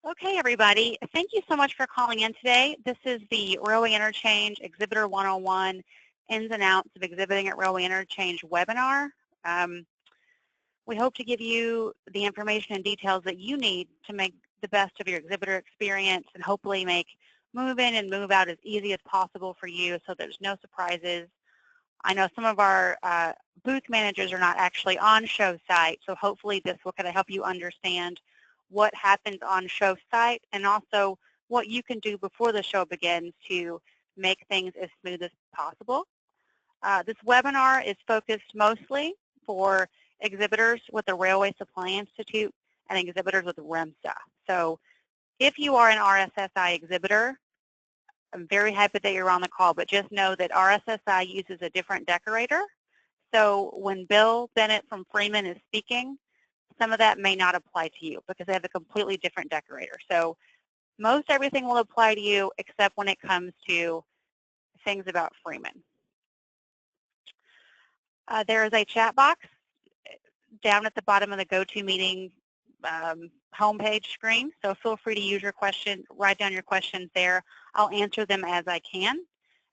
Okay, everybody. Thank you so much for calling in today. This is the Railway Interchange Exhibitor 101 Ins and Outs of Exhibiting at Railway Interchange webinar. We hope to give you the information and details that you need to make the best of your exhibitor experience and hopefully make move in and move out as easy as possible for you so there's no surprises. I know some of our booth managers are not actually on show site, so hopefully this will kind of help you understand what happens on show site and also what you can do before the show begins to make things as smooth as possible. This webinar is focused mostly for exhibitors with the Railway Supply Institute and exhibitors with REMSA. So if you are an RSSI exhibitor, I'm very happy that you're on the call, but just know that RSSI uses a different decorator. So when Bill Bennett from Freeman is speaking, some of that may not apply to you because they have a completely different decorator. So most everything will apply to you except when it comes to things about Freeman. There is a chat box down at the bottom of the GoToMeeting homepage screen, so feel free to use your questions, write down your questions there. I'll answer them as I can,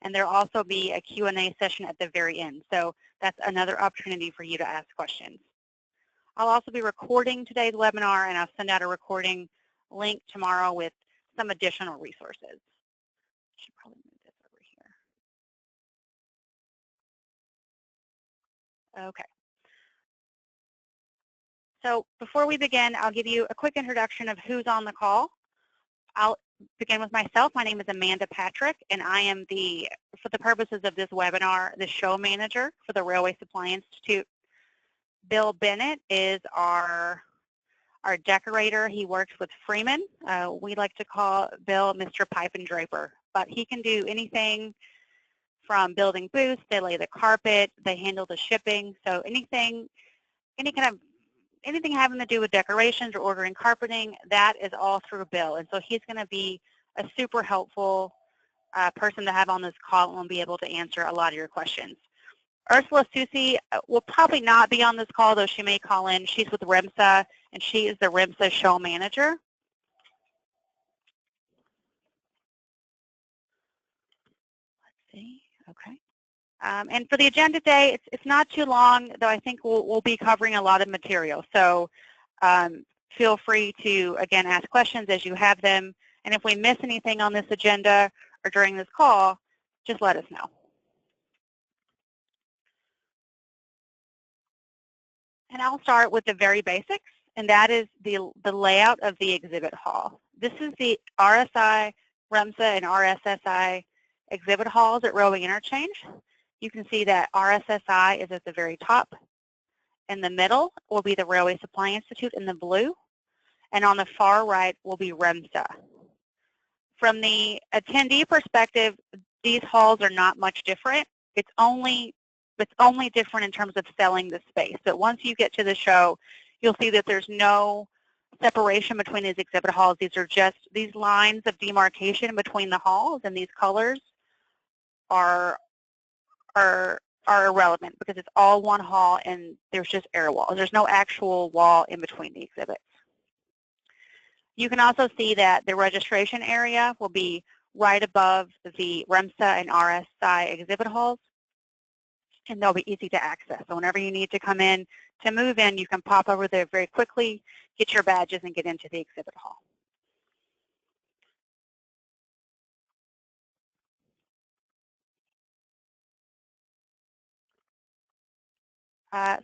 and there'll also be a Q&A session at the very end, so that's another opportunity for you to ask questions. I'll also be recording today's webinar, and I'll send out a recording link tomorrow with some additional resources. Should probably move this over here. Okay. So before we begin, I'll give you a quick introduction of who's on the call. I'll begin with myself. My name is Amanda Patrick, and I am for the purposes of this webinar, the show manager for the Railway Supply Institute. Bill Bennett is our decorator. He works with Freeman. We like to call Bill Mr. Pipe and Draper, but he can do anything from building booths. They lay the carpet. They handle the shipping. So anything having to do with decorations or ordering carpeting, that is all through Bill. And so he's going to be a super helpful person to have on this call and will be able to answer a lot of your questions. Ursula Susi will probably not be on this call, though she may call in. She's with REMSA, and she is the REMSA show manager. Let's see. Okay. And for the agenda today, it's not too long, though I think we'll be covering a lot of material. So feel free to, again, ask questions as you have them. And if we miss anything on this agenda or during this call, just let us know. And I'll start with the very basics, and that is the layout of the exhibit hall. This is the RSI, REMSA, and RSSI exhibit halls at Railway Interchange. You can see that RSSI is at the very top. In the middle will be the Railway Supply Institute in the blue, and on the far right will be REMSA. From the attendee perspective, these halls are not much different. It's only different in terms of selling the space. But once you get to the show, you'll see that there's no separation between these exhibit halls. These are just these lines of demarcation between the halls, and these colors are irrelevant because it's all one hall and there's just air walls. There's no actual wall in between the exhibits. You can also see that the registration area will be right above the REMSA and RSI exhibit halls, and they'll be easy to access. So whenever you need to come in to move in, you can pop over there very quickly, get your badges, and get into the exhibit hall.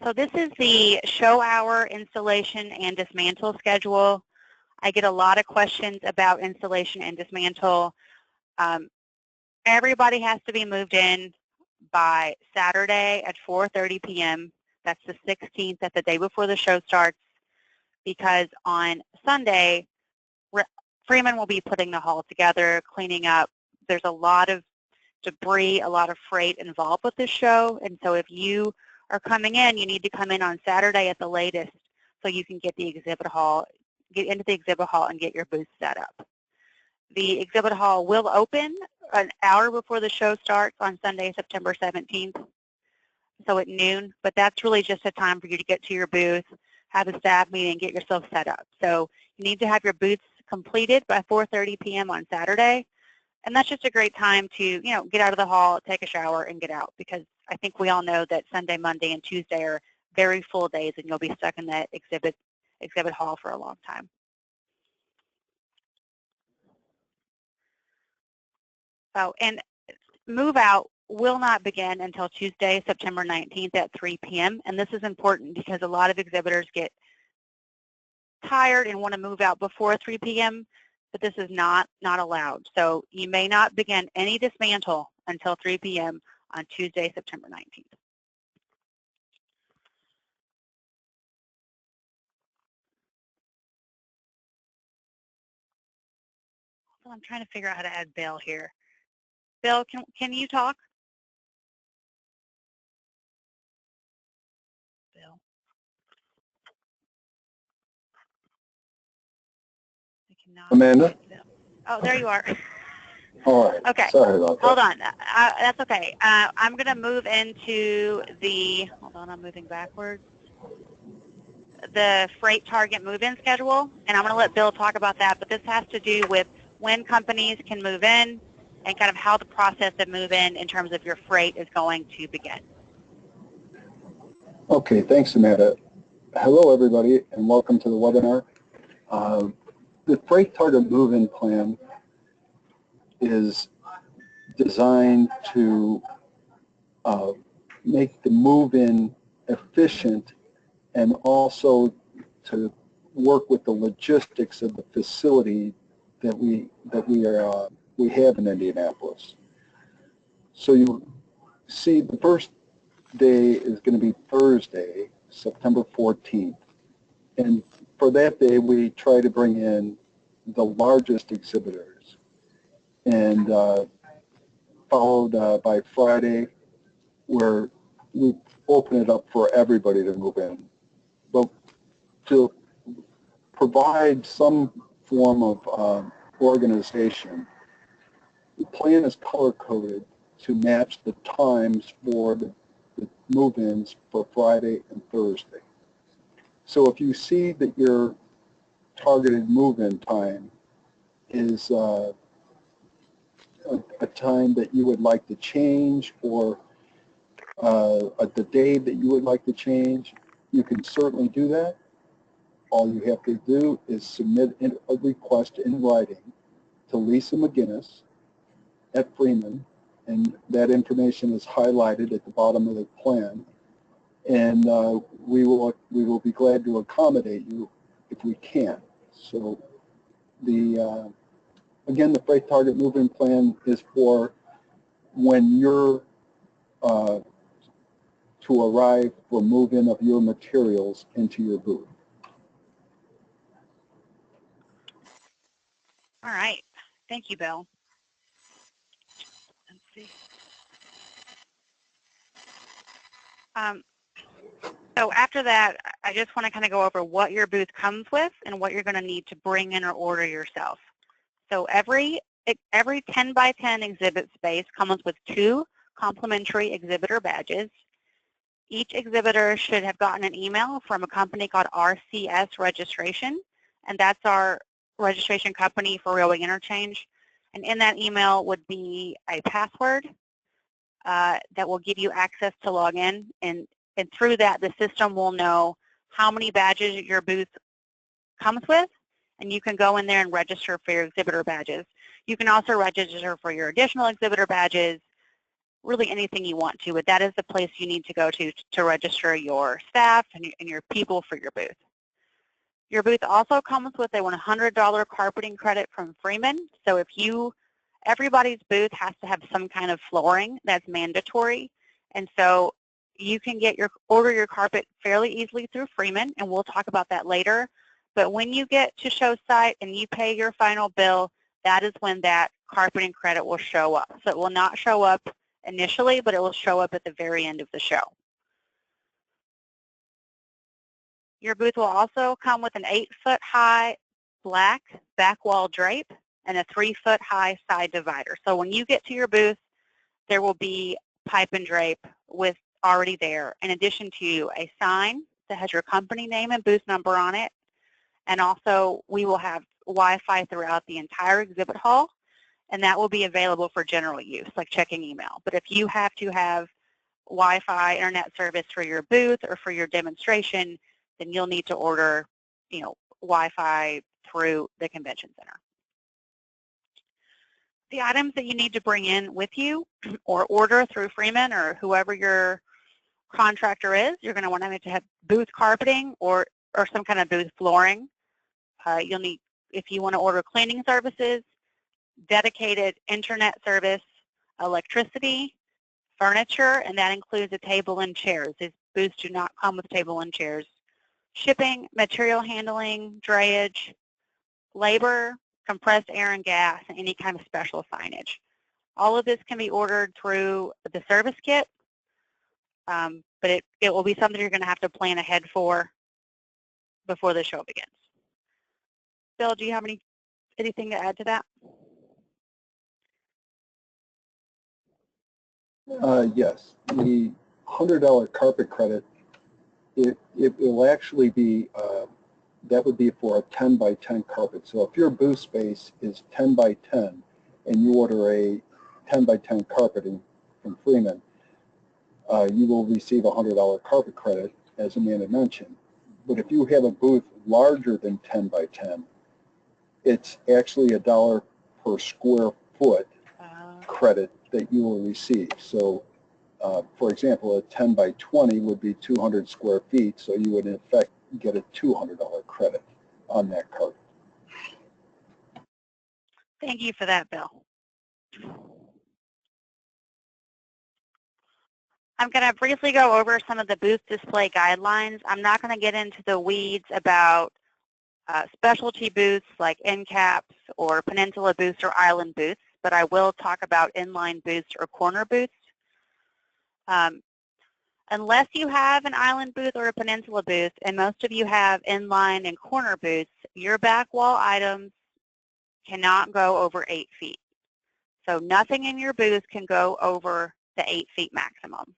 So this is the show hour installation and dismantle schedule. I get a lot of questions about installation and dismantle. Everybody has to be moved in by Saturday at 4:30 p.m. That's the 16th, that's the day before the show starts, because on Sunday, Freeman will be putting the hall together, cleaning up. There's a lot of debris, a lot of freight involved with this show, and so if you are coming in, you need to come in on Saturday at the latest so you can get into the exhibit hall and get your booth set up. The exhibit hall will open an hour before the show starts on Sunday, September 17th, so at noon, but that's really just a time for you to get to your booth, have a staff meeting, get yourself set up. So you need to have your booths completed by 4:30 p.m. on Saturday. And that's just a great time to, get out of the hall, take a shower, and get out, because I think we all know that Sunday, Monday, and Tuesday are very full days, and you'll be stuck in that exhibit hall for a long time. Oh, and move out will not begin until Tuesday, September 19th at 3 p.m. And this is important because a lot of exhibitors get tired and want to move out before 3 p.m., but this is not allowed. So you may not begin any dismantle until 3 p.m. on Tuesday, September 19th. So I'm trying to figure out how to add Bill here. Bill, can you talk? Bill. I cannot. Amanda? Oh, there you are. All right. Okay. Sorry about that. Hold on. That's okay. I'm going to move into hold on, I'm moving backwards. The freight target move-in schedule, and I'm going to let Bill talk about that, but this has to do with when companies can move in and kind of how the process of move-in in terms of your freight is going to begin. Okay, thanks, Amanda. Hello, everybody, and welcome to the webinar. The freight target move-in plan is designed to make the move-in efficient and also to work with the logistics of the facility that we have in Indianapolis. So you see, the first day is going to be Thursday, September 14th. And for that day, we try to bring in the largest exhibitors. And followed by Friday, where we open it up for everybody to move in. But to provide some form of organization, the plan is color-coded to match the times for the move-ins for Friday and Thursday. So if you see that your targeted move-in time is a time that you would like to change, or the day that you would like to change, you can certainly do that. All you have to do is submit a request in writing to Lisa McGinnis at Freeman, and that information is highlighted at the bottom of the plan. And we will be glad to accommodate you if we can. So again, the freight target move-in plan is for when you're to arrive for move-in of your materials into your booth. All right. Thank you, Bill. Let's see. So after that, I just want to kind of go over what your booth comes with and what you're going to need to bring in or order yourself. So every 10 by 10 exhibit space comes with 2 complimentary exhibitor badges. Each exhibitor should have gotten an email from a company called RCS Registration, and that's our registration company for Railway Interchange. And in that email would be a password that will give you access to log in, and through that the system will know how many badges your booth comes with, and you can go in there and register for your exhibitor badges. You can also register for your additional exhibitor badges, really anything you want to, but that is the place you need to go to register your staff and your people for your booth. Your booth also comes with a $100 carpeting credit from Freeman. So everybody's booth has to have some kind of flooring that's mandatory, and so you can order your carpet fairly easily through Freeman, and we'll talk about that later. But when you get to show site and you pay your final bill, that is when that carpeting credit will show up. So it will not show up initially, but it will show up at the very end of the show. Your booth will also come with an 8-foot high black back wall drape and a 3-foot high side divider. So when you get to your booth, there will be pipe and drape already there, in addition to a sign that has your company name and booth number on it. And also we will have Wi-Fi throughout the entire exhibit hall, and that will be available for general use, like checking email. But if you have to have Wi-Fi internet service for your booth or for your demonstration, then you'll need to order, Wi-Fi through the convention center. The items that you need to bring in with you or order through Freeman or whoever your contractor is, you're going to want to have booth carpeting or some kind of booth flooring. You'll need, if you want to order cleaning services, dedicated internet service, electricity, furniture, and that includes a table and chairs. These booths do not come with table and chairs. Shipping, material handling, drayage, labor, compressed air and gas, and any kind of special signage. All of this can be ordered through the service kit, but it will be something you're going to have to plan ahead for before the show begins. Bill, do you have anything to add to that? Yes, the $100 carpet credit, it will actually be, that would be for a 10 by 10 carpet. So if your booth space is 10 by 10 and you order a 10 by 10 carpeting from Freeman, you will receive a $100 carpet credit, as Amanda mentioned. But if you have a booth larger than 10 by 10, it's actually $1 per square foot credit that you will receive. So, for example, a 10 by 20 would be 200 square feet, so you would in effect get a $200 credit on that carpet. Thank you for that, Bill. I'm going to briefly go over some of the booth display guidelines. I'm not going to get into the weeds about specialty booths like end caps or peninsula booths or island booths, but I will talk about inline booths or corner booths. Unless you have an island booth or a peninsula booth, and most of you have inline and corner booths, your back wall items cannot go over 8 feet. So nothing in your booth can go over the 8 feet maximum.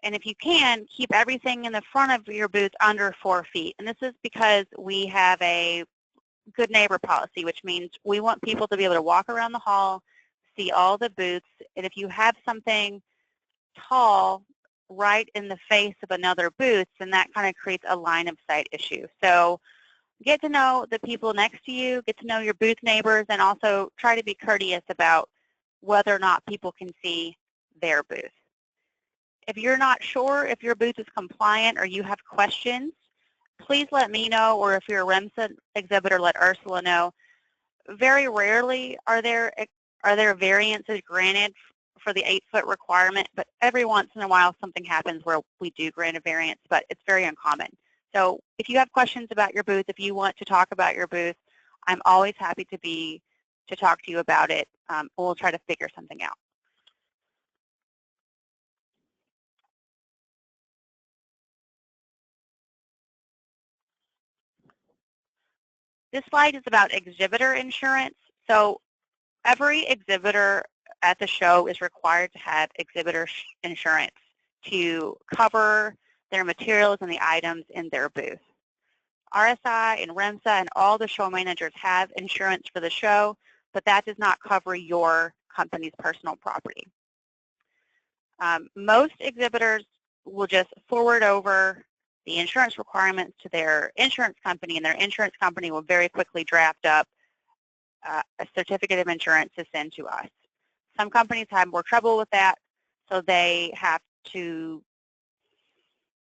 And if you can, keep everything in the front of your booth under 4 feet. And this is because we have a good neighbor policy, which means we want people to be able to walk around the hall, see all the booths, and if you have something tall right in the face of another booth, then that kind of creates a line of sight issue. So get to know the people next to you, get to know your booth neighbors, and also try to be courteous about whether or not people can see their booth. If you're not sure if your booth is compliant or you have questions, please let me know, or if you're a REMSA exhibitor, let Ursula know. Very rarely are there variances granted for the 8-foot requirement, but every once in a while something happens where we do grant a variance, but it's very uncommon. So if you have questions about your booth, if you want to talk about your booth, I'm always happy to talk to you about it. We'll try to figure something out. This slide is about exhibitor insurance. So every exhibitor at the show is required to have exhibitor insurance to cover their materials and the items in their booth. RSI and REMSA and all the show managers have insurance for the show, but that does not cover your company's personal property. Most exhibitors will just forward over the insurance requirements to their insurance company, and their insurance company will very quickly draft up a certificate of insurance to send to us. Some companies have more trouble with that, so they have to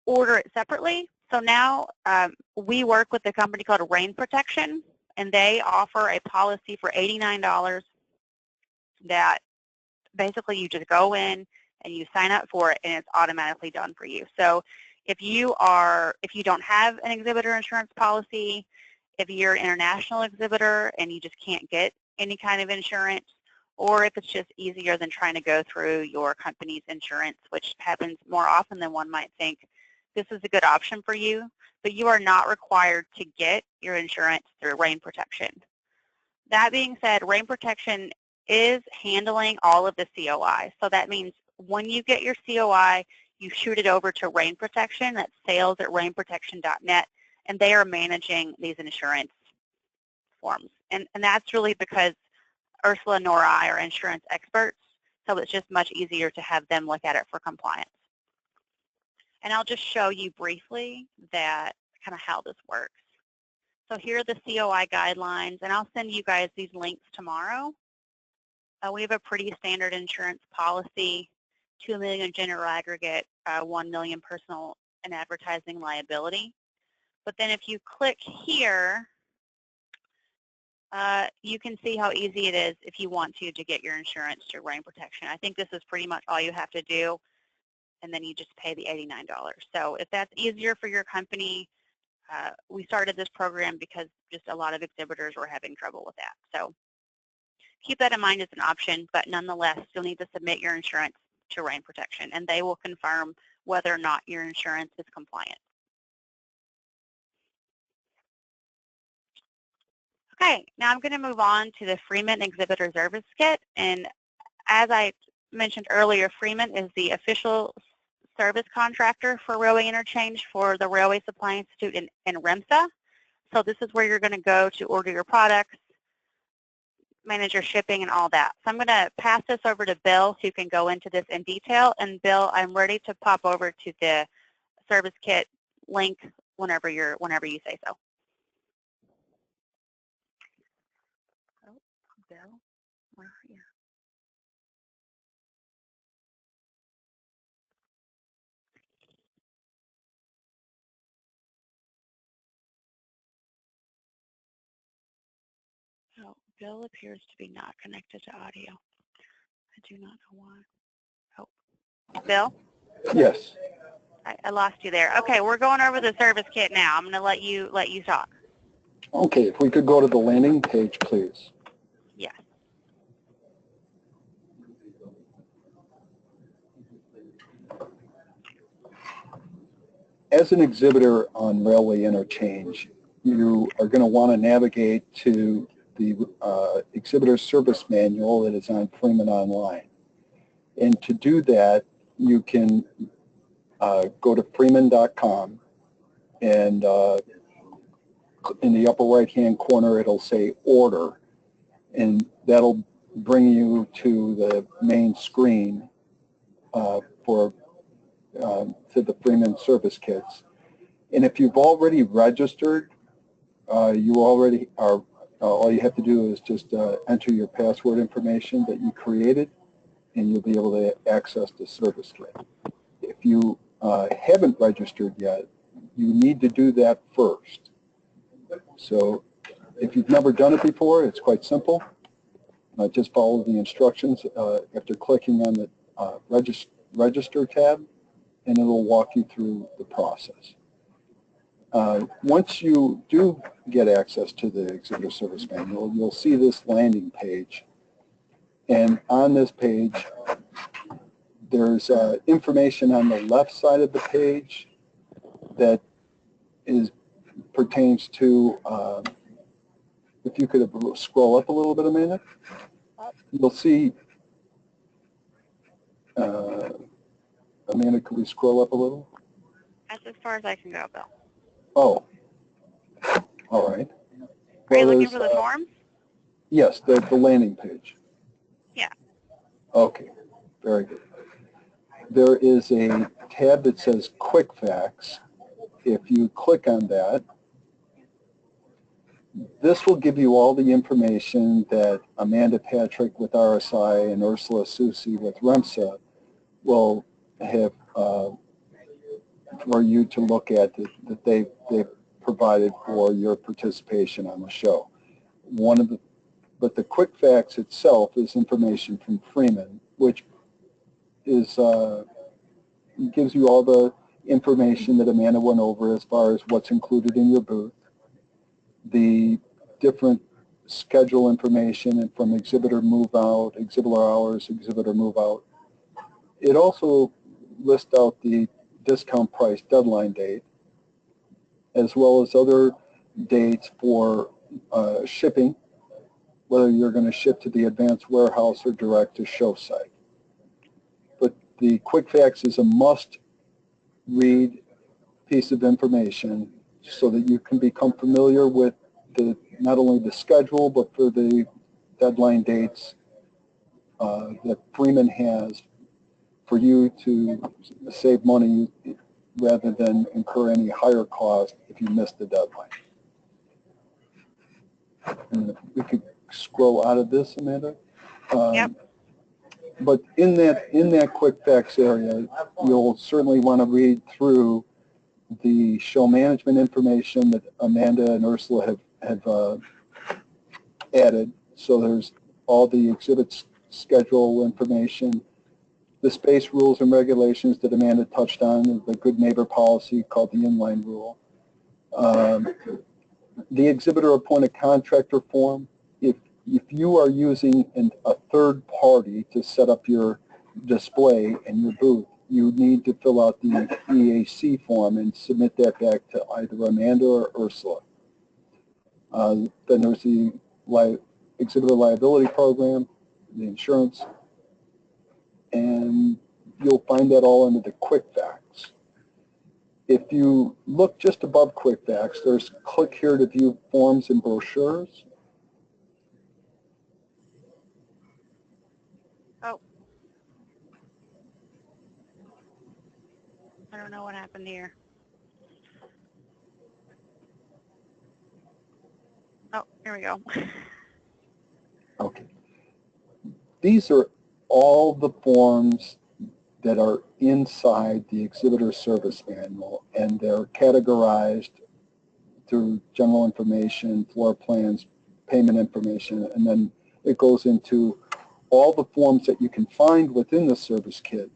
order it separately. So now we work with a company called Rain Protection, and they offer a policy for $89 that basically you just go in and you sign up for it, and it's automatically done for you. So if you don't have an exhibitor insurance policy, if you're an international exhibitor and you just can't get any kind of insurance, or if it's just easier than trying to go through your company's insurance, which happens more often than one might think, this is a good option for you, but you are not required to get your insurance through Rain Protection. That being said, Rain Protection is handling all of the COI. So that means when you get your COI, you shoot it over to Rain Protection. That's sales@rainprotection.net, and they are managing these insurance forms. And that's really because Ursula nor I are insurance experts, so it's just much easier to have them look at it for compliance. And I'll just show you briefly that kind of how this works. So here are the COI guidelines, and I'll send you guys these links tomorrow. We have a pretty standard insurance policy, $2 million general aggregate, $1 million personal and advertising liability. But then if you click here, you can see how easy it is if you want to get your insurance to rain protection. I think this is pretty much all you have to do, and then you just pay the $89. So if that's easier for your company, we started this program because just a lot of exhibitors were having trouble with that. So keep that in mind as an option, but nonetheless, you'll need to submit your insurance to rain protection, and they will confirm whether or not your insurance is compliant. Okay, now I'm going to move on to the Freeman Exhibitor Service Kit, and as I mentioned earlier, Freeman is the official service contractor for Railway Interchange for the Railway Supply Institute and REMSA. So this is where you're going to go to order your products, manage your shipping, and all that. So I'm going to pass this over to Bill who can go into this in detail. And Bill, I'm ready to pop over to the service kit link whenever you say so. Oh, Bill, where are you? Oh, Bill appears to be not connected to audio. I do not know why. Oh, Bill? Yes. I lost you there. Okay, we're going over the service kit now. I'm going to let you talk. Okay, if we could go to the landing page, please. Yes. As an exhibitor on Railway Interchange, you are going to want to navigate to the Exhibitor Service Manual that is on Freeman Online. And to do that, you can go to freeman.com, and in the upper right-hand corner, it'll say Order, and that'll bring you to the main screen to the Freeman Service Kits. And if you've already registered, you already are, all you have to do is just enter your password information that you created, and you'll be able to access the service kit. If you haven't registered yet, you need to do that first. So if you've never done it before, it's quite simple. Just follow the instructions after clicking on the register tab, and it'll walk you through the process. Once you do get access to the Exhibitor Service Manual, you'll see this landing page. And on this page, there's information on the left side of the page that pertains to, if you could scroll up a little bit, Amanda, you'll see, Amanda, could we scroll up a little? That's as far as I can go, Bill. Oh, all right. Are you looking for the forms? Yes, the landing page. Yeah. Okay, very good. There is a tab that says Quick Facts. If you click on that, this will give you all the information that Amanda Patrick with RSI and Ursula Susi with REMSA will have for you to look at that they've provided for your participation on the show. But the Quick Facts itself is information from Freeman, which is gives you all the information that Amanda went over as far as what's included in your booth, the different schedule information from exhibitor move out, exhibitor hours, exhibitor move out. It also lists out the discount price deadline date, as well as other dates for shipping, whether you're going to ship to the advanced warehouse or direct to show site. But the Quick Facts is a must-read piece of information so that you can become familiar with not only the schedule, but for the deadline dates that Freeman has for you to save money rather than incur any higher cost if you miss the deadline. And if we could scroll out of this, Amanda. Yep. But in that quick facts area, you'll certainly want to read through the show management information that Amanda and Ursula have added. So there's all the exhibits schedule information, the space rules and regulations that Amanda touched on, the good neighbor policy called the inline rule. The exhibitor appointed contractor form. If you are using a third party to set up your display and your booth, you need to fill out the EAC form and submit that back to either Amanda or Ursula. Then there's the exhibitor liability program, the insurance, and you'll find that all under the quick facts. If you look just above quick facts, there's click here to view forms and brochures. Oh. I don't know what happened here. Oh, here we go. Okay. These are all the forms that are inside the exhibitor service manual, and they're categorized through general information, floor plans, payment information, and then it goes into all the forms that you can find within the service kit.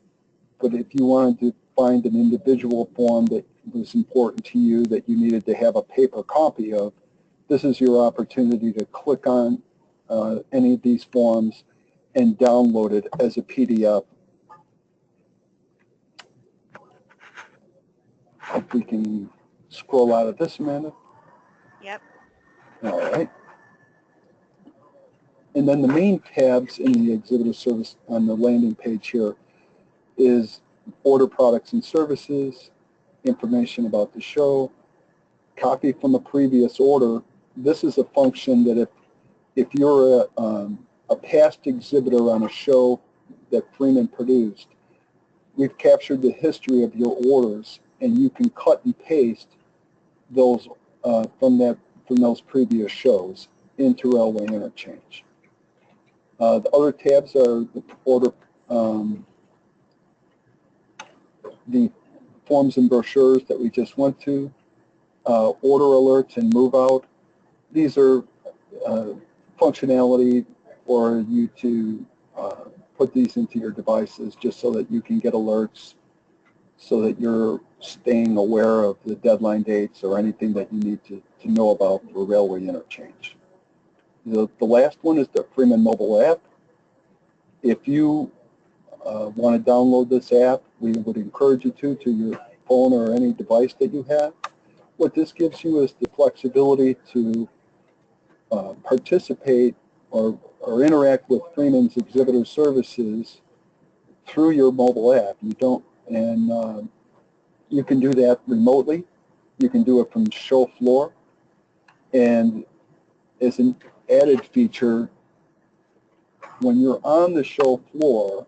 But if you wanted to find an individual form that was important to you that you needed to have a paper copy of, this is your opportunity to click on any of these forms and download it as a PDF. If we can scroll out of this, Amanda. Yep. All right. And then the main tabs in the exhibitor service on the landing page here is order products and services, information about the show, copy from a previous order. This is a function that if you're a past exhibitor on a show that Freeman produced, we've captured the history of your orders, and you can cut and paste those from those previous shows into Railway Interchange. The other tabs are the order, the forms and brochures that we just went to, order alerts and move out. These are functionality for you to put these into your devices just so that you can get alerts, so that you're staying aware of the deadline dates or anything that you need to know about for Railway Interchange. The last one is the Freeman mobile app. If you want to download this app, we would encourage you to your phone or any device that you have. What this gives you is the flexibility to participate or interact with Freeman's exhibitor services through your mobile app. You don't, and you can do that remotely. You can do it from show floor. And as an added feature, when you're on the show floor,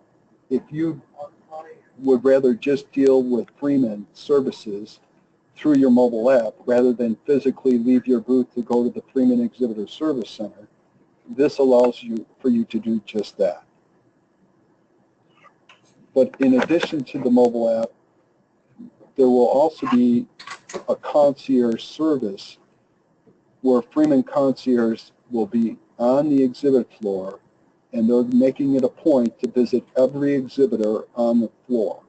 if you would rather just deal with Freeman services through your mobile app rather than physically leave your booth to go to the Freeman Exhibitor Service Center, this allows for you to do just that. But in addition to the mobile app, there will also be a concierge service where Freeman concierge will be on the exhibit floor, and they're making it a point to visit every exhibitor on the floor.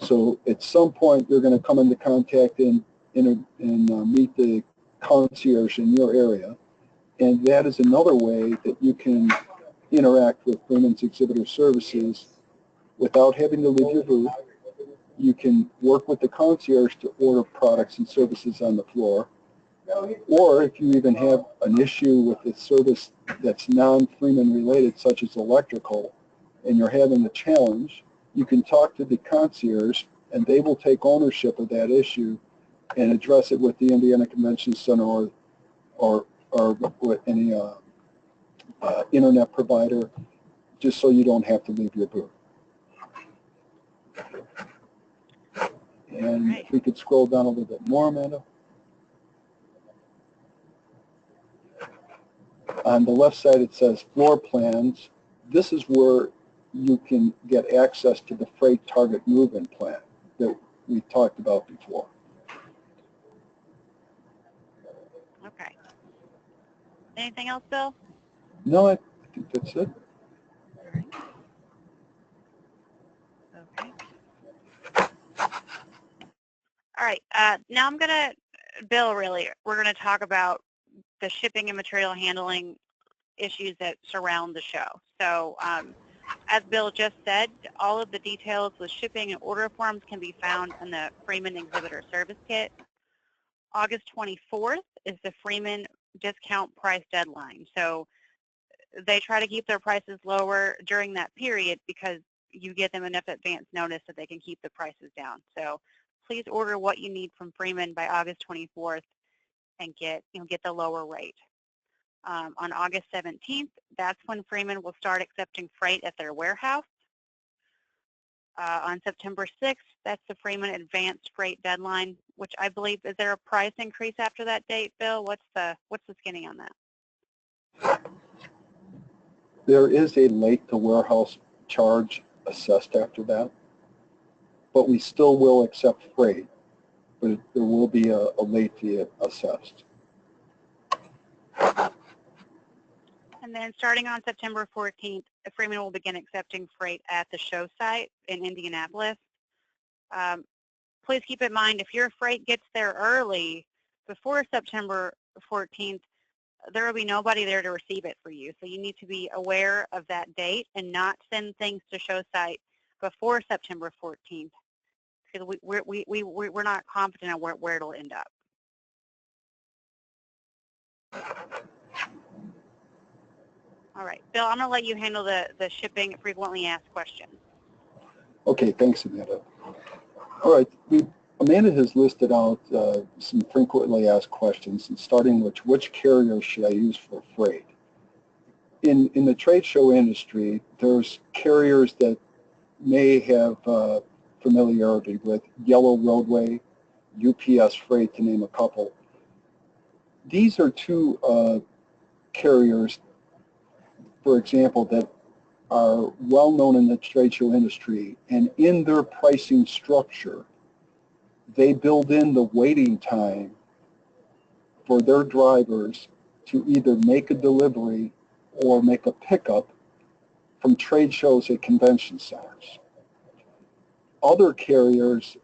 So at some point, you're going to come into contact and meet the concierge in your area, and that is another way that you can interact with Freeman's exhibitor services without having to leave your booth. You can work with the concierge to order products and services on the floor, or if you even have an issue with the service that's non-Freeman related, such as electrical, and you're having a challenge, you can talk to the concierge, and they will take ownership of that issue and address it with the Indiana Convention Center or with any internet provider, just so you don't have to leave your booth. And if we could scroll down a little bit more, Amanda. On the left side, it says floor plans. This is where you can get access to the freight target move-in plan that we talked about before. Okay. Anything else, Bill? No, I think that's it. Okay. All right. Now I'm going to, Bill, really, we're going to talk about the shipping and material handling issues that surround the show. So as Bill just said, all of the details with shipping and order forms can be found in the Freeman Exhibitor Service Kit. August 24th is the Freeman discount price deadline. So they try to keep their prices lower during that period because you get them enough advance notice that they can keep the prices down. So please order what you need from Freeman by August 24th and get the lower rate. On August 17th, that's when Freeman will start accepting freight at their warehouse. On September 6th, that's the Freeman advanced freight deadline, which I believe, is there a price increase after that date, Bill? What's the skinny on that? There is a late to warehouse charge assessed after that, but we still will accept freight, but there will be a late fee assessed. And then starting on September 14th, Freeman will begin accepting freight at the show site in Indianapolis. Please keep in mind, if your freight gets there early, before September 14th, there will be nobody there to receive it for you. So you need to be aware of that date and not send things to show site before September 14th, because we're not confident on where it'll end up. All right, Bill, I'm going to let you handle the shipping frequently asked questions. Okay, thanks, Amanda. All right, Amanda has listed out some frequently asked questions, and starting with which carrier should I use for freight? In the trade show industry, there's carriers that may have familiarity with Yellow Roadway, UPS Freight, to name a couple. These are two carriers, for example, that are well known in the trade show industry, and in their pricing structure, they build in the waiting time for their drivers to either make a delivery or make a pickup from trade shows at convention centers. Other carriers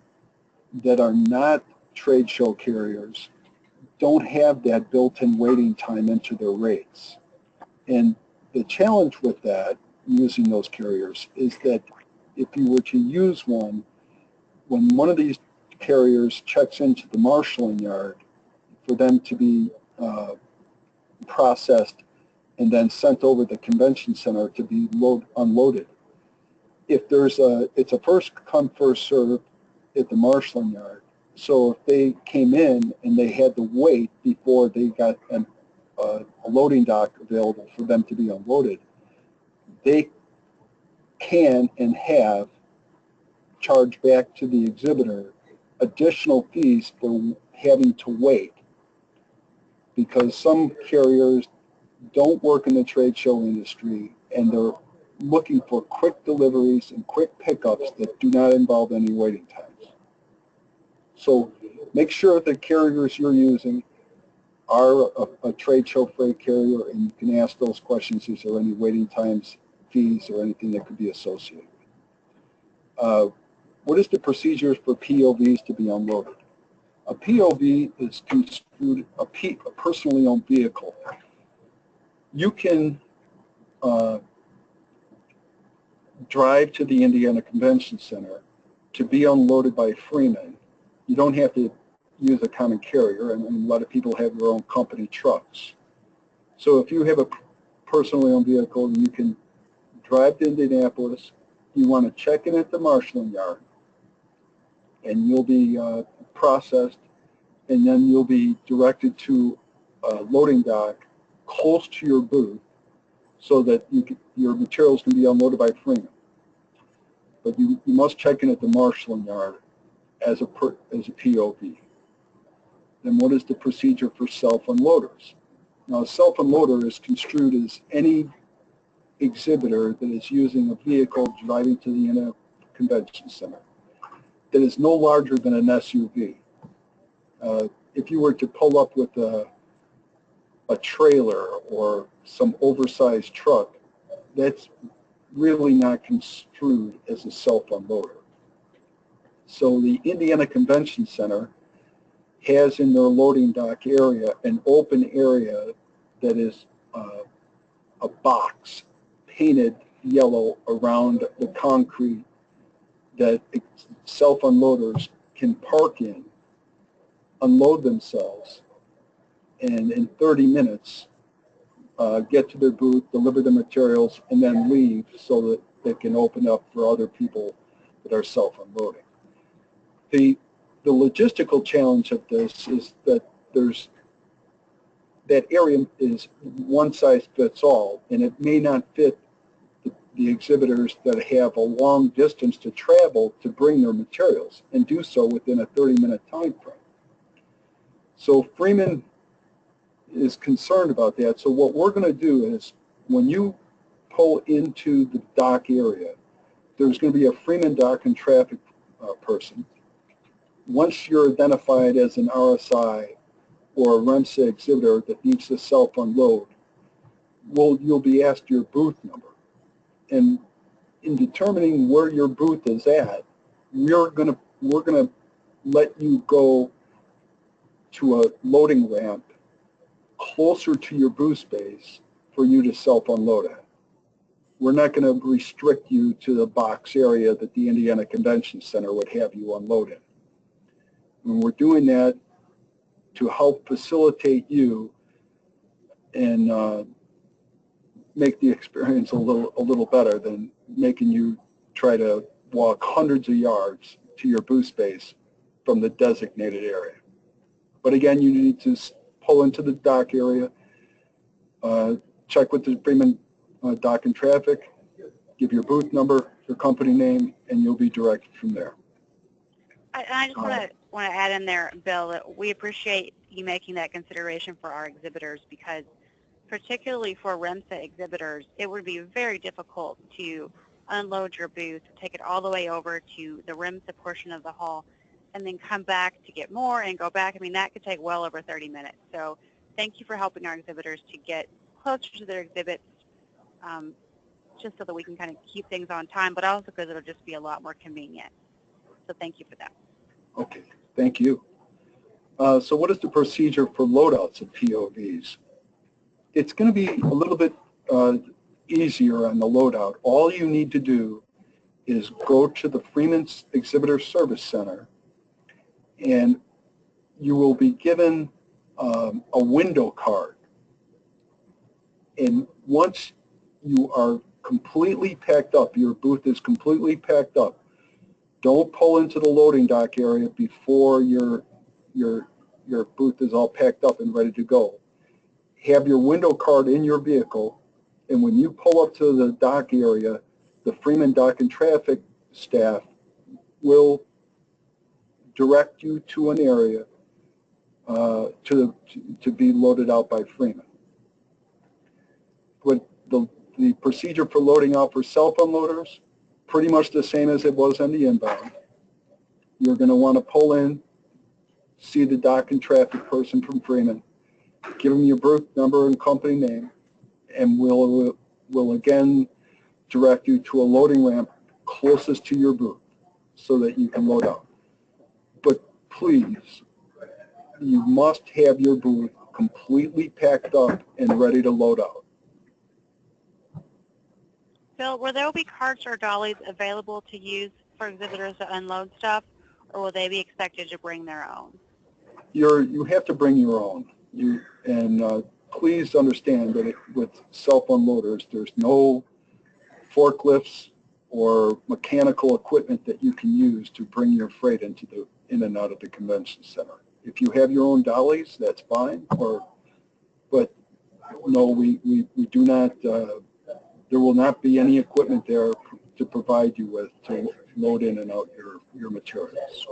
that are not trade show carriers don't have that built-in waiting time into their rates. And the challenge with that, using those carriers, is that if you were to use one, when one of these carriers checks into the marshaling yard for them to be processed and then sent over the convention center to be unloaded, if it's a first come, first serve at the marshaling yard. So if they came in and they had to wait before they got a loading dock available for them to be unloaded, they can and have charged back to the exhibitor additional fees for having to wait, because some carriers don't work in the trade show industry and they're looking for quick deliveries and quick pickups that do not involve any waiting times. So make sure the carriers you're using are a trade show freight carrier, and you can ask those questions. Is there any waiting times, fees, or anything that could be associated? What is the procedures for POVs to be unloaded? A POV is construed a personally owned vehicle. You can drive to the Indiana Convention Center to be unloaded by Freeman. You don't have to use a common carrier, and a lot of people have their own company trucks. So if you have a personally owned vehicle, you can drive to Indianapolis. You want to check in at the marshaling yard, and you'll be processed and then you'll be directed to a loading dock close to your booth so that your materials can be unloaded by Freeman. But you must check in at the marshalling yard as a POV. Then what is the procedure for self-unloaders? Now, a self-unloader is construed as any exhibitor that is using a vehicle driving to the convention center that is no larger than an SUV. If you were to pull up with a trailer or some oversized truck, that's really not construed as a self-unloader. So the Indiana Convention Center has in their loading dock area an open area that is a box painted yellow around the concrete that self-unloaders can park in, unload themselves, and in 30 minutes get to their booth, deliver the materials, and then leave so that they can open up for other people that are self-unloading. The logistical challenge of this is that that area is one size fits all, and it may not fit the exhibitors that have a long distance to travel to bring their materials and do so within a 30-minute time frame. So Freeman is concerned about that. So what we're going to do is when you pull into the dock area, there's going to be a Freeman dock and traffic person. Once you're identified as an RSI or a REMSA exhibitor that needs to self-unload, you'll be asked your booth number. And in determining where your booth is at, we're going to let you go to a loading ramp closer to your booth space for you to self-unload at. We're not going to restrict you to the box area that the Indiana Convention Center would have you unload in. And we're doing that to help facilitate you and make the experience a little better than making you try to walk hundreds of yards to your booth space from the designated area. But again, you need to pull into the dock area, check with the Freeman dock and traffic, give your booth number, your company name, and you'll be directed from there. I just want to add in there, Bill, that we appreciate you making that consideration for our exhibitors, because particularly for REMSA exhibitors, it would be very difficult to unload your booth, take it all the way over to the REMSA portion of the hall, and then come back to get more and go back. I mean, that could take well over 30 minutes. So thank you for helping our exhibitors to get closer to their exhibits, just so that we can kind of keep things on time, but also because it'll just be a lot more convenient. So thank you for that. Okay, thank you. So what is the procedure for loadouts of POVs? It's going to be a little bit easier on the loadout. All you need to do is go to the Freeman Exhibitor Service Center, and you will be given a window card. And once you are completely packed up, your booth is completely packed up, don't pull into the loading dock area before your booth is all packed up and ready to go. Have your window card in your vehicle, and when you pull up to the dock area, the Freeman Dock and Traffic staff will direct you to an area to be loaded out by Freeman. But the procedure for loading out for self-unloaders, pretty much the same as it was on the inbound. You're going to want to pull in, see the dock and traffic person from Freeman, give them your booth number and company name, and we'll again direct you to a loading ramp closest to your booth so that you can load out. But please, you must have your booth completely packed up and ready to load out. Bill, will there be carts or dollies available to use for exhibitors to unload stuff, or will they be expected to bring their own? You have to bring your own. Please understand that with self-unloaders, there's no forklifts or mechanical equipment that you can use to bring your freight in and out of the convention center. If you have your own dollies, that's fine. But no, we do not. There will not be any equipment there to provide you with to load in and out your materials.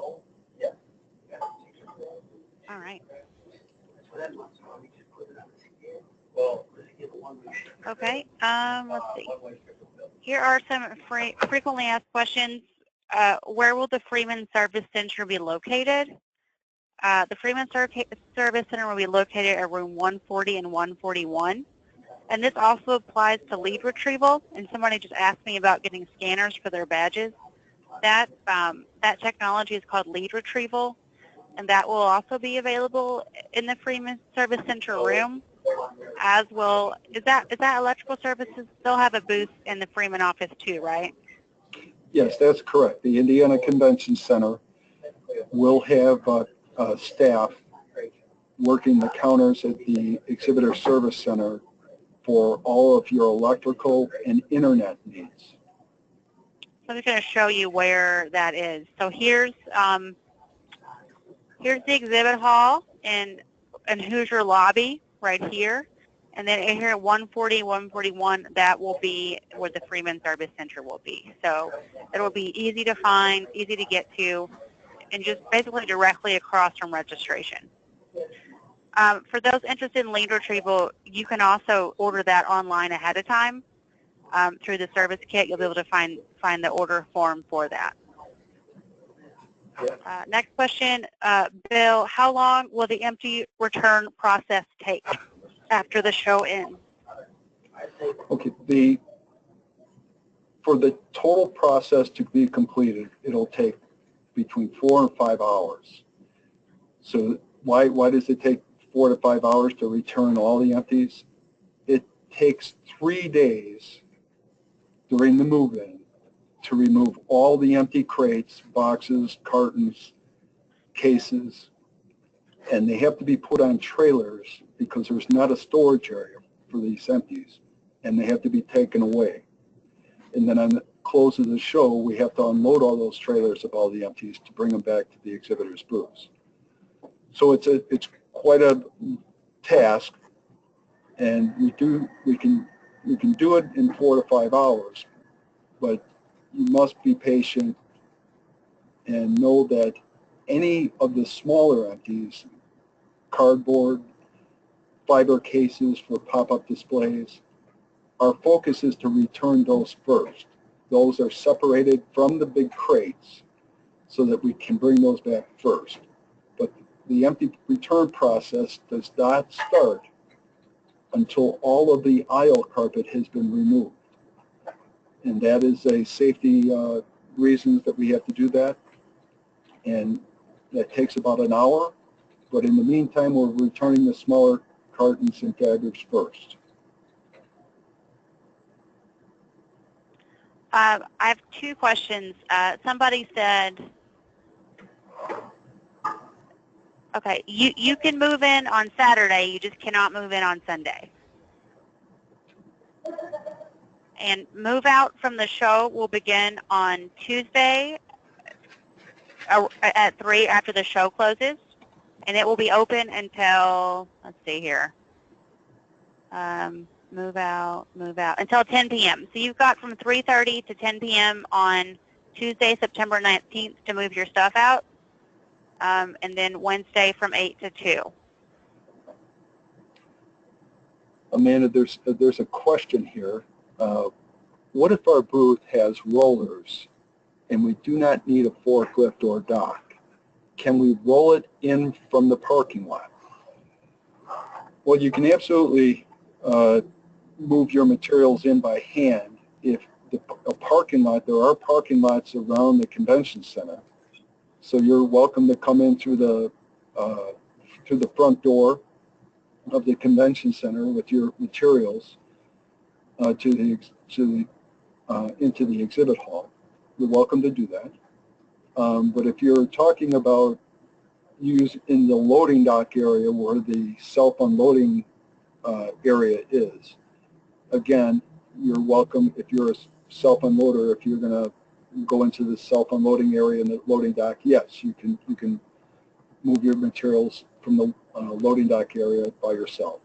All right. Okay. Let's see. Here are some frequently asked questions. Where will the Freeman Service Center be located? The Freeman Service Center will be located at room 140 and 141. And this also applies to lead retrieval. And somebody just asked me about getting scanners for their badges. That technology is called lead retrieval, and that will also be available in the Freeman Service Center room, as well. Is that electrical services? They'll have a booth in the Freeman office too, right? Yes, that's correct. The Indiana Convention Center will have staff working the counters at the Exhibitor Service Center for all of your electrical and internet needs. So I'm just going to show you where that is. So here's the exhibit hall and Hoosier lobby right here. And then here at 140, 141, that will be where the Freeman Service Center will be. So it will be easy to find, easy to get to, and just basically directly across from registration. For those interested in lead retrieval, you can also order that online ahead of time through the service kit. You'll be able to find the order form for that. Next question, Bill, how long will the empty return process take after the show ends? Okay, for the total process to be completed, it'll take between 4 and 5 hours. So why does it take 4 to 5 hours to return all the empties? It takes 3 days during the move-in to remove all the empty crates, boxes, cartons, cases, and they have to be put on trailers because there's not a storage area for these empties, and they have to be taken away. And then on the close of the show, we have to unload all those trailers of all the empties to bring them back to the exhibitor's booths. So it's quite a task, and we can do it in 4 to 5 hours, but you must be patient and know that any of the smaller empties, cardboard, fiber cases for pop-up displays, our focus is to return those first. Those are separated from the big crates so that we can bring those back first. But the empty return process does not start until all of the aisle carpet has been removed. And that is a safety reasons that we have to do that. And that takes about an hour. But in the meantime, we're returning the smaller cartons and baggers first. I have 2 questions. Somebody said, okay, you can move in on Saturday, you just cannot move in on Sunday. And move out from the show will begin on Tuesday at 3 after the show closes, and it will be open until, let's see here, move out, until 10 p.m. So you've got from 3:30 to 10 p.m. on Tuesday, September 19th to move your stuff out, and then Wednesday from 8 to 2. Amanda, there's a question here. What if our booth has rollers and we do not need a forklift or dock? Can we roll it in from the parking lot? Well, you can absolutely move your materials in by hand. If a parking lot, there are parking lots around the convention center, so you're welcome to come in through the front door of the convention center with your materials into the exhibit hall. You're welcome to do that. But if you're talking about use in the loading dock area where the self-unloading area is, again, you're welcome. If you're a self-unloader, if you're going to go into the self-unloading area in the loading dock, yes, you can move your materials from the loading dock area by yourself.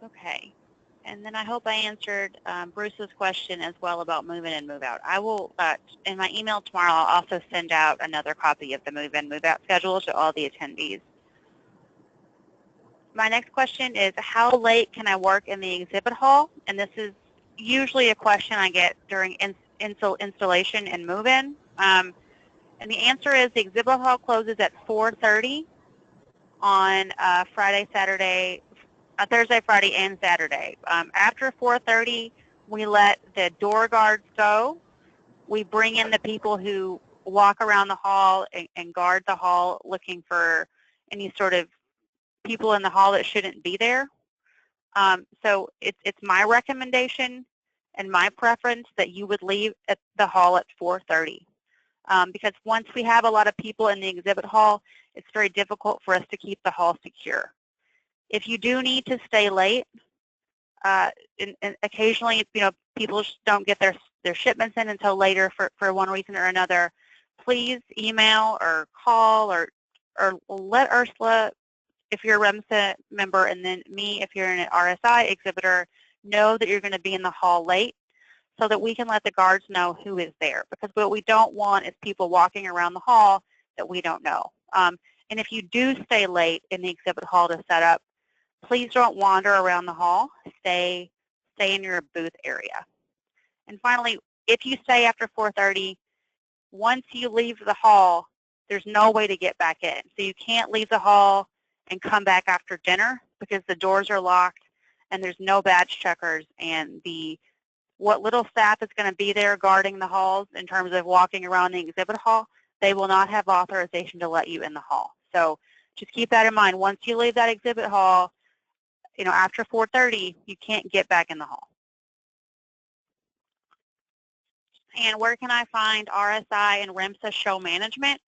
Okay. And then I hope I answered Bruce's question as well about move in and move out. I will, in my email tomorrow, I'll also send out another copy of the move in, move out schedule to all the attendees. My next question is, how late can I work in the exhibit hall? And this is usually a question I get during installation and move in. And the answer is the exhibit hall closes at 4:30 on Friday, Saturday, Thursday, Friday, and Saturday. After 4:30, we let the door guards go. We bring in the people who walk around the hall and guard the hall, looking for any sort of people in the hall that shouldn't be there. So it's my recommendation and my preference that you would leave at the hall at 4:30. Because once we have a lot of people in the exhibit hall, it's very difficult for us to keep the hall secure. If you do need to stay late, and occasionally, people don't get their shipments in until later for one reason or another, please email or call or let Ursula, if you're a REMSA member, and then me, if you're an RSI exhibitor, know that you're going to be in the hall late so that we can let the guards know who is there. Because what we don't want is people walking around the hall that we don't know. And if you do stay late in the exhibit hall to set up, please don't wander around the hall. Stay in your booth area. And finally, if you stay after 4:30, once you leave the hall, there's no way to get back in. So you can't leave the hall and come back after dinner because the doors are locked and there's no badge checkers, and what little staff is going to be there guarding the halls in terms of walking around the exhibit hall, they will not have authorization to let you in the hall. So just keep that in mind. Once you leave that exhibit hall, after 4:30, you can't get back in the hall. And where can I find RSI and REMSA show management?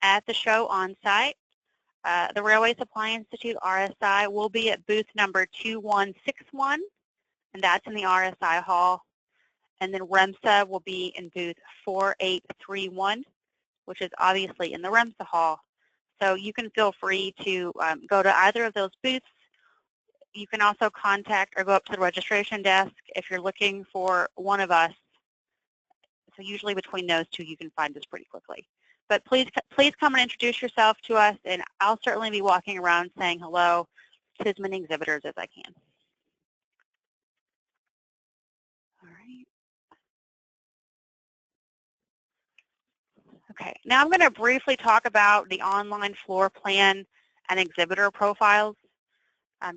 At the show on site. The Railway Supply Institute RSI will be at booth number 2161, and that's in the RSI hall. And then REMSA will be in booth 4831, which is obviously in the REMSA hall. So you can feel free to go to either of those booths. You can also contact or go up to the registration desk if you're looking for one of us. So usually between those two, you can find us pretty quickly. But please come and introduce yourself to us, and I'll certainly be walking around saying hello to as many exhibitors as I can. All right. Okay, now I'm going to briefly talk about the online floor plan and exhibitor profiles.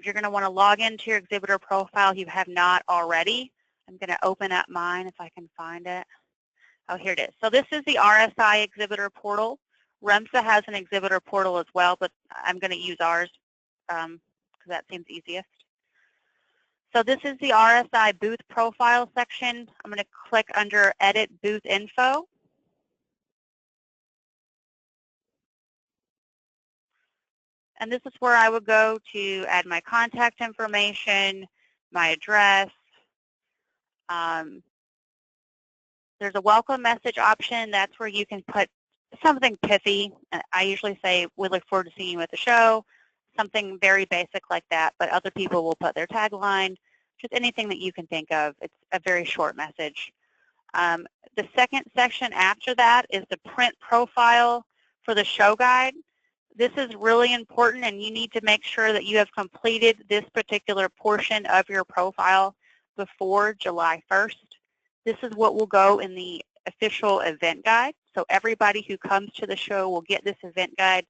You're going to want to log into your exhibitor profile if you have not already. I'm going to open up mine if I can find it. Oh, here it is. So this is the RSI exhibitor portal. REMSA has an exhibitor portal as well, but I'm going to use ours because that seems easiest. So this is the RSI booth profile section. I'm going to click under Edit Booth Info. And this is where I would go to add my contact information, my address. There's a welcome message option. That's where you can put something pithy. I usually say, we look forward to seeing you at the show, something very basic like that, but other people will put their tagline, just anything that you can think of. It's a very short message. The second section after that is the print profile for the show guide. This is really important, and you need to make sure that you have completed this particular portion of your profile before July 1st. This is what will go in the official event guide. So everybody who comes to the show will get this event guide,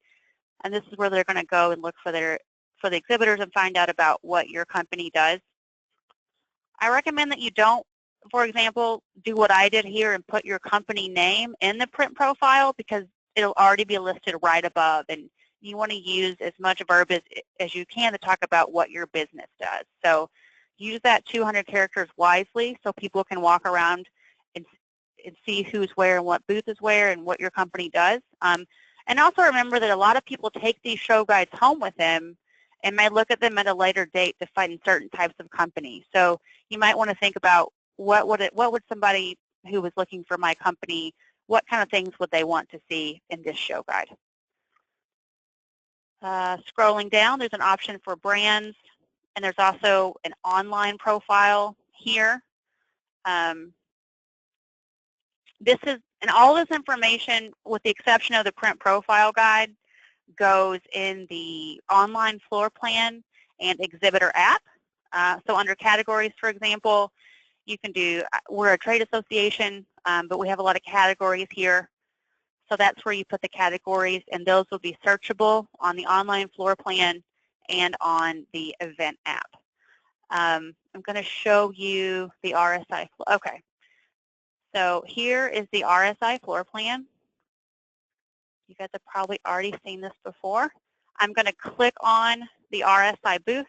and this is where they're going to go and look for the exhibitors and find out about what your company does. I recommend that you don't, for example, do what I did here and put your company name in the print profile, because it'll already be listed right above, and you want to use as much verb as you can to talk about what your business does. So use that 200 characters wisely so people can walk around and see who's where and what booth is where and what your company does. And also remember that a lot of people take these show guides home with them and may look at them at a later date to find certain types of companies. So you might want to think about what would somebody who was looking for my company, what kind of things would they want to see in this show guide. Scrolling down, there's an option for brands, and there's also an online profile here. And all this information, with the exception of the print profile guide, goes in the online floor plan and exhibitor app. So under categories, for example, you can do, we're a trade association, but we have a lot of categories here. So that's where you put the categories, and those will be searchable on the online floor plan and on the event app. I'm going to show you the RSI. Okay. So here is the RSI floor plan. You guys have probably already seen this before. I'm going to click on the RSI booth.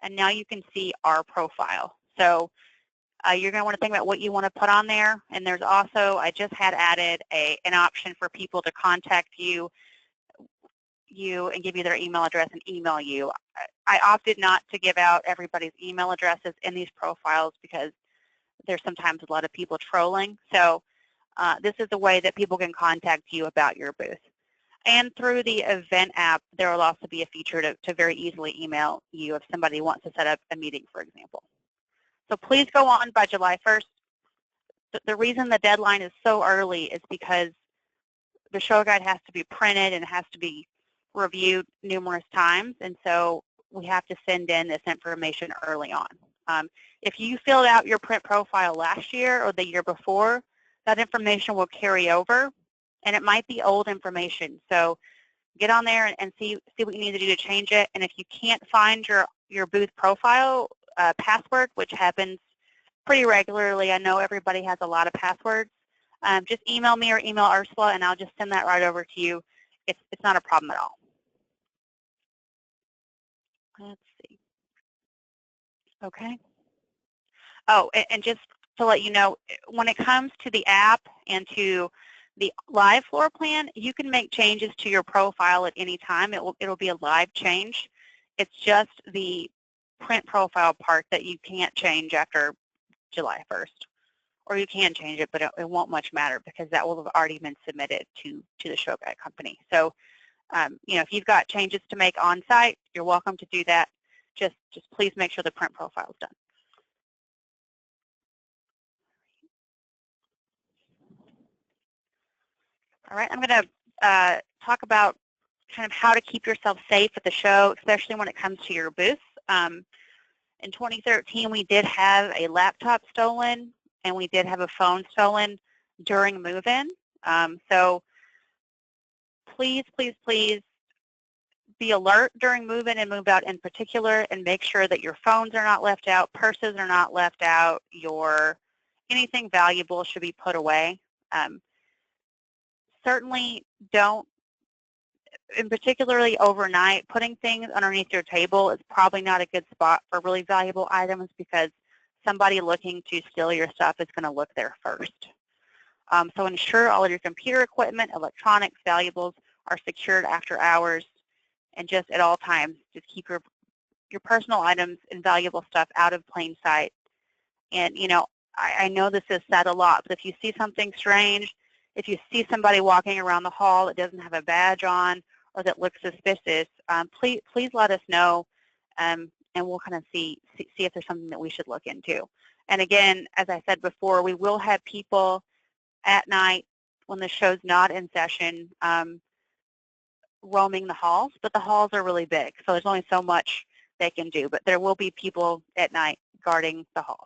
And now you can see our profile. So you're going to want to think about what you want to put on there. And there's also, I just had added an option for people to contact you and give you their email address and email you. I opted not to give out everybody's email addresses in these profiles because there's sometimes a lot of people trolling. So this is a way that people can contact you about your booth. And through the event app, there will also be a feature to very easily email you if somebody wants to set up a meeting, for example. So please go on by July 1st. The reason the deadline is so early is because the show guide has to be printed and has to be reviewed numerous times, and so we have to send in this information early on. If you filled out your print profile last year or the year before, that information will carry over, and it might be old information. So get on there and see what you need to do to change it. And if you can't find your booth profile password, which happens pretty regularly, I know everybody has a lot of passwords, just email me or email Ursula, and I'll just send that right over to you. It's not a problem at all. Let's see. Okay. Oh, and just to let you know, when it comes to the app and to the live floor plan, you can make changes to your profile at any time. It'll be a live change. It's just the print profile part that you can't change after July 1st. Or you can change it, but it won't much matter because that will have already been submitted to the show guide company. So, you know, if you've got changes to make on site, you're welcome to do that. Just please make sure the print profile is done. All right, I'm going to talk about kind of how to keep yourself safe at the show, especially when it comes to your booth. In 2013, we did have a laptop stolen, and we did have a phone stolen during move-in. So please, please, please be alert during move-in and move-out in particular, and make sure that your phones are not left out, purses are not left out, anything valuable should be put away. Certainly don't, and particularly overnight, putting things underneath your table is probably not a good spot for really valuable items because somebody looking to steal your stuff is going to look there first. So ensure all of your computer equipment, electronics, valuables are secured after hours, and just at all times, just keep your personal items and valuable stuff out of plain sight. And, you know, I know this is said a lot, but if you see something strange, if you see somebody walking around the hall that doesn't have a badge on or that looks suspicious, please let us know, and we'll kind of see if there's something that we should look into. And again, as I said before, we will have people at night when the show's not in session roaming the halls, but the halls are really big, so there's only so much they can do. But there will be people at night guarding the halls.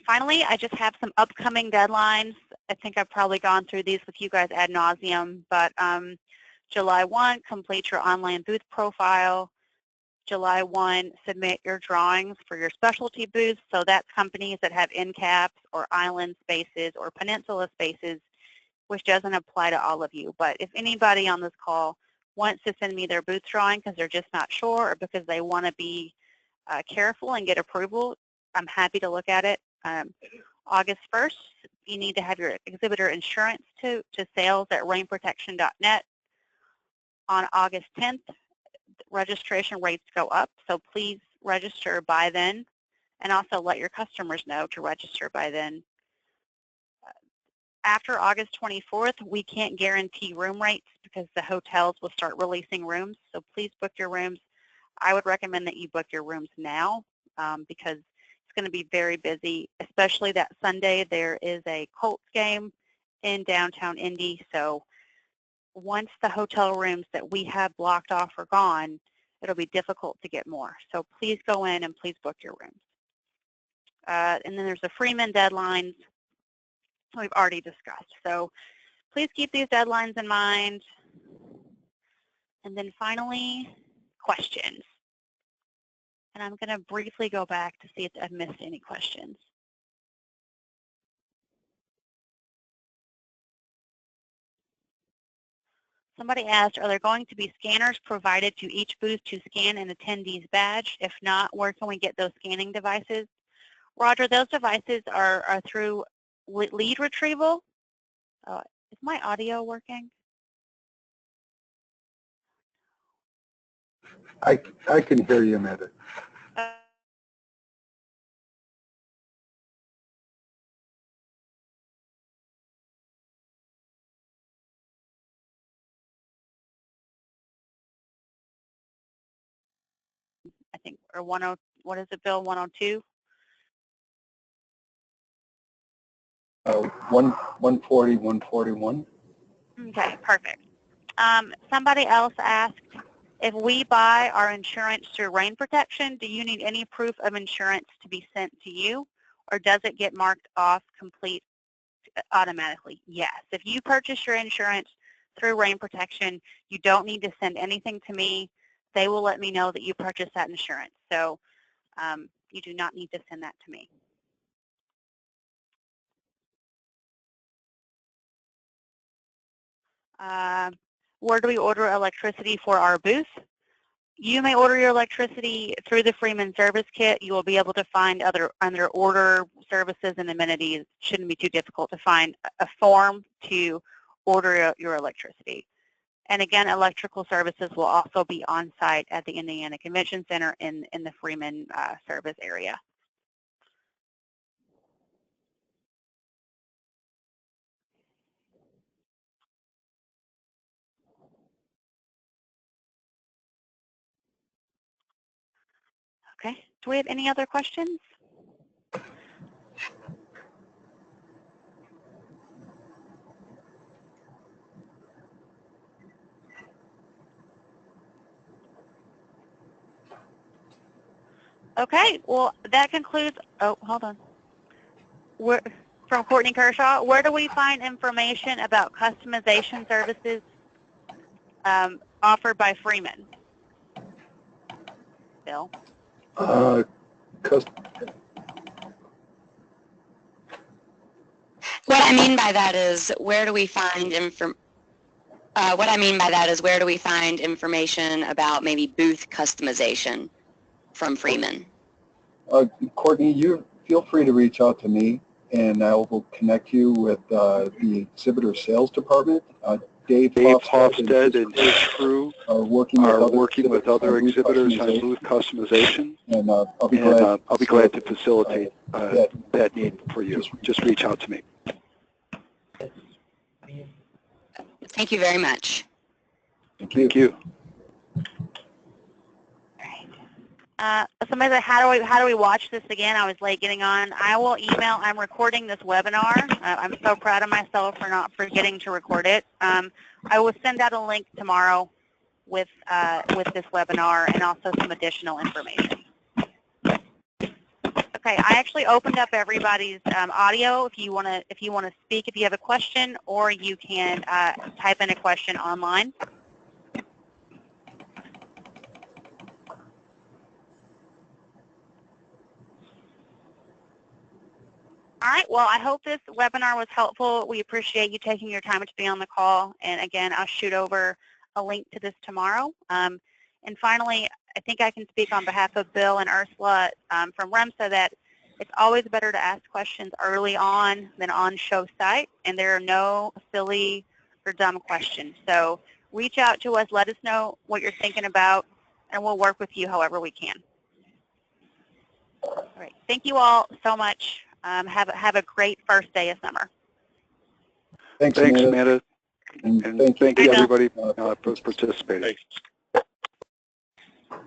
Finally, I just have some upcoming deadlines. I think I've probably gone through these with you guys ad nauseum, but July 1, complete your online booth profile. July 1, submit your drawings for your specialty booths. So that's companies that have end caps or island spaces or peninsula spaces, which doesn't apply to all of you. But if anybody on this call wants to send me their booth drawing because they're just not sure or because they want to be careful and get approval, I'm happy to look at it. August 1st, you need to have your exhibitor insurance to sales@rainprotection.net. On August 10th, registration rates go up, so please register by then, and also let your customers know to register by then. After August 24th, we can't guarantee room rates because the hotels will start releasing rooms, so please book your rooms. I would recommend that you book your rooms now because it's going to be very busy, especially that Sunday. There is a Colts game in downtown Indy, so once the hotel rooms that we have blocked off are gone, it'll be difficult to get more. So please go in and please book your rooms. And then there's the Freeman deadlines we've already discussed. So please keep these deadlines in mind. And then finally, questions. And I'm going to briefly go back to see if I've missed any questions. Somebody asked, are there going to be scanners provided to each booth to scan an attendee's badge? If not, where can we get those scanning devices? Roger, those devices are through lead retrieval. Is my audio working? I can hear you, Amanda. I think, or 10, what is it, Bill, 102? 140, 141. Okay, perfect. Somebody else asked, if we buy our insurance through rain protection, do you need any proof of insurance to be sent to you, or does it get marked off complete automatically? Yes. If you purchase your insurance through rain protection, you don't need to send anything to me. They will let me know that you purchased that insurance. So you do not need to send that to me. Where do we order electricity for our booth? You may order your electricity through the Freeman Service Kit. You will be able to find under order services and amenities. It shouldn't be too difficult to find a form to order your electricity. And again, electrical services will also be on site at the Indiana Convention Center in the Freeman service area. Okay, do we have any other questions? Okay, well, that concludes, oh, hold on. From Courtney Kershaw, where do we find information about customization services offered by Freeman? Bill? What I mean by that is where do we find information about maybe booth customization from Freeman? Courtney, you feel free to reach out to me, and I will connect you with the exhibitor sales department. Dave Hofstad and his crew are working with other exhibitors on booth customization, and I'll be glad to facilitate that need for you. Just reach out to me. Thank you very much. Thank you. Somebody said, how do we watch this again? I was late getting on. I will email. I'm recording this webinar. I'm so proud of myself for not forgetting to record it. I will send out a link tomorrow with this webinar and also some additional information. Okay, I actually opened up everybody's audio. If you want to speak, if you have a question, or you can type in a question online. All right, well, I hope this webinar was helpful. We appreciate you taking your time to be on the call. And again, I'll shoot over a link to this tomorrow. And finally, I think I can speak on behalf of Bill and Ursula from REMSA that it's always better to ask questions early on than on show site, and there are no silly or dumb questions. So reach out to us, let us know what you're thinking about. and we'll work with you however we can. All right. Thank you all so much. Have a great first day of summer. Thanks, Thanks, Amanda. Amanda. And And thank you, thank you, Bill. everybody, for participating. Thanks.